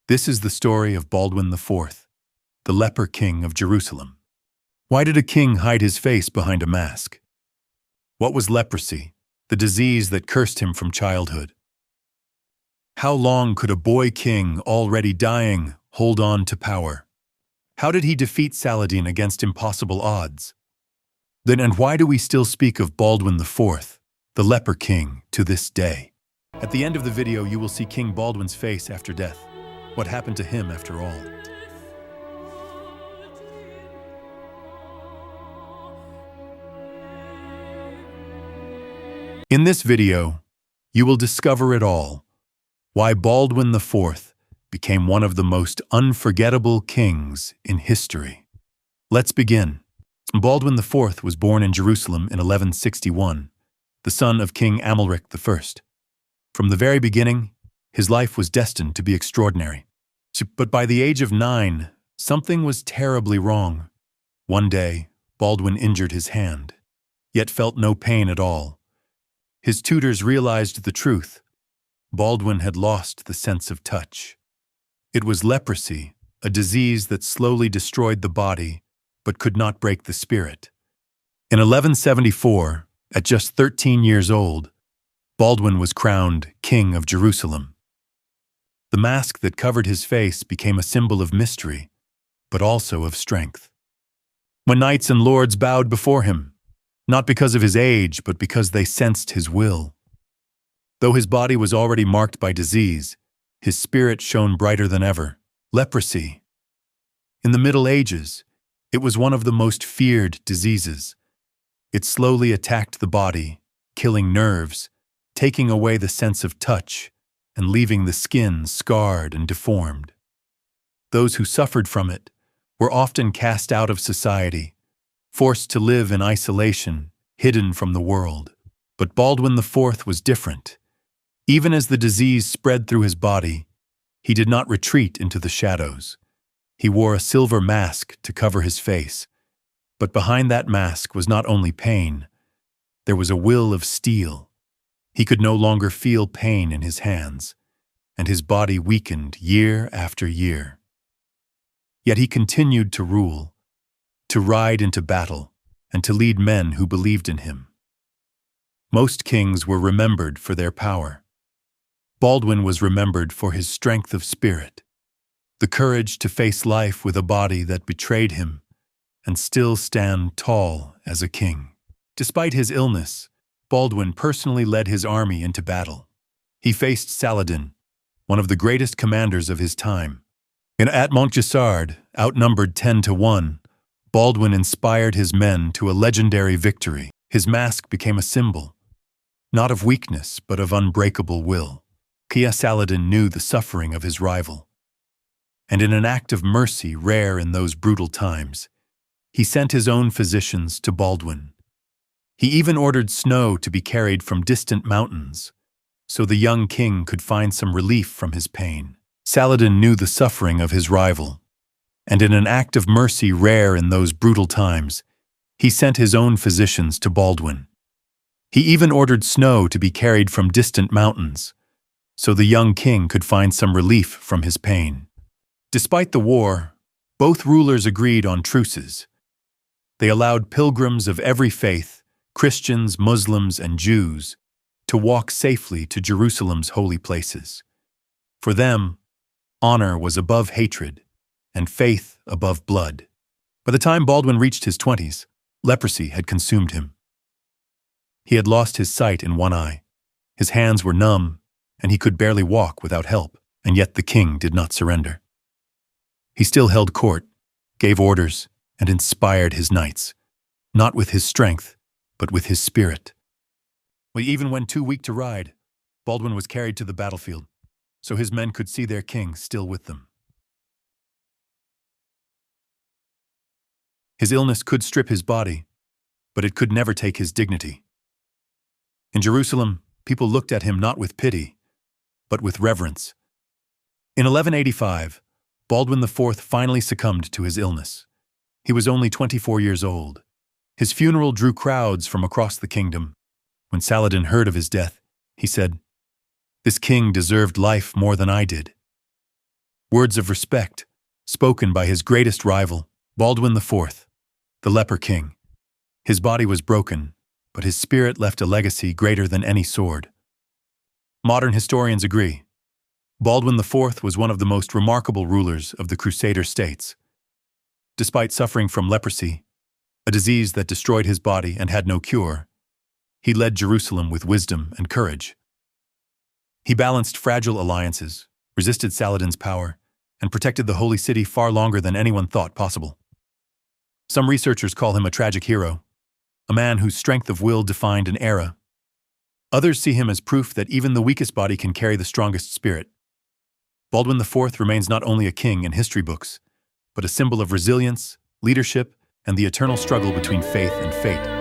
This is the story of Baldwin IV, the Leper King of Jerusalem. Why did a king hide his face behind a mask? What was leprosy, the disease that cursed him from childhood? How long could a boy king, already dying, hold on to power? How did he defeat Saladin against impossible odds? Then and why do we still speak of Baldwin IV, the Leper King, to this day? At the end of the video, you will see King Baldwin's face after death. What happened to him after all? In this video, you will discover it all. Why Baldwin IV became one of the most unforgettable kings in history. Let's begin. Baldwin IV was born in Jerusalem in 1161, the son of King Amalric I. From the very beginning, his life was destined to be extraordinary. But by the age of 9, something was terribly wrong. One day, Baldwin injured his hand, yet felt no pain at all. His tutors realized the truth. Baldwin had lost the sense of touch. It was leprosy, a disease that slowly destroyed the body, but could not break the spirit. In 1174, at just 13 years old, Baldwin was crowned King of Jerusalem. The mask that covered his face became a symbol of mystery, but also of strength. When knights and lords bowed before him, not because of his age, but because they sensed his will. Though his body was already marked by disease, his spirit shone brighter than ever. Leprosy. In the Middle Ages, it was one of the most feared diseases. It slowly attacked the body, killing nerves, taking away the sense of touch, and leaving the skin scarred and deformed. Those who suffered from it were often cast out of society, forced to live in isolation, hidden from the world. But Baldwin IV was different. Even as the disease spread through his body, he did not retreat into the shadows. He wore a silver mask to cover his face, but behind that mask was not only pain, there was a will of steel. He could no longer feel pain in his hands, and his body weakened year after year. Yet he continued to rule, to ride into battle, and to lead men who believed in him. Most kings were remembered for their power. Baldwin was remembered for his strength of spirit, the courage to face life with a body that betrayed him, and still stand tall as a king. Despite his illness, Baldwin personally led his army into battle. He faced Saladin, one of the greatest commanders of his time. At Montgisard, outnumbered 10-1, Baldwin inspired his men to a legendary victory. His mask became a symbol, not of weakness, but of unbreakable will. Saladin knew the suffering of his rival. And in an act of mercy rare in those brutal times, he sent his own physicians to Baldwin. He even ordered snow to be carried from distant mountains, so the young king could find some relief from his pain. Saladin knew the suffering of his rival, and in an act of mercy rare in those brutal times, he sent his own physicians to Baldwin. He even ordered snow to be carried from distant mountains, so the young king could find some relief from his pain. Despite the war, both rulers agreed on truces. They allowed pilgrims of every faith, Christians, Muslims, and Jews, to walk safely to Jerusalem's holy places. For them, honor was above hatred, and faith above blood. By the time Baldwin reached his 20s, leprosy had consumed him. He had lost his sight in one eye. His hands were numb, and he could barely walk without help, and yet the king did not surrender. He still held court, gave orders, and inspired his knights, not with his strength, but with his spirit. Even when too weak to ride, Baldwin was carried to the battlefield, so his men could see their king still with them. His illness could strip his body, but it could never take his dignity. In Jerusalem, people looked at him not with pity, but with reverence. In 1185, Baldwin IV finally succumbed to his illness. He was only 24 years old. His funeral drew crowds from across the kingdom. When Saladin heard of his death, he said, "This king deserved life more than I did." Words of respect, spoken by his greatest rival, Baldwin IV, the Leper King. His body was broken, but his spirit left a legacy greater than any sword. Modern historians agree. Baldwin IV was one of the most remarkable rulers of the Crusader states. Despite suffering from leprosy, a disease that destroyed his body and had no cure, he led Jerusalem with wisdom and courage. He balanced fragile alliances, resisted Saladin's power, and protected the holy city far longer than anyone thought possible. Some researchers call him a tragic hero, a man whose strength of will defined an era. Others see him as proof that even the weakest body can carry the strongest spirit. Baldwin IV remains not only a king in history books, but a symbol of resilience, leadership, and the eternal struggle between faith and fate.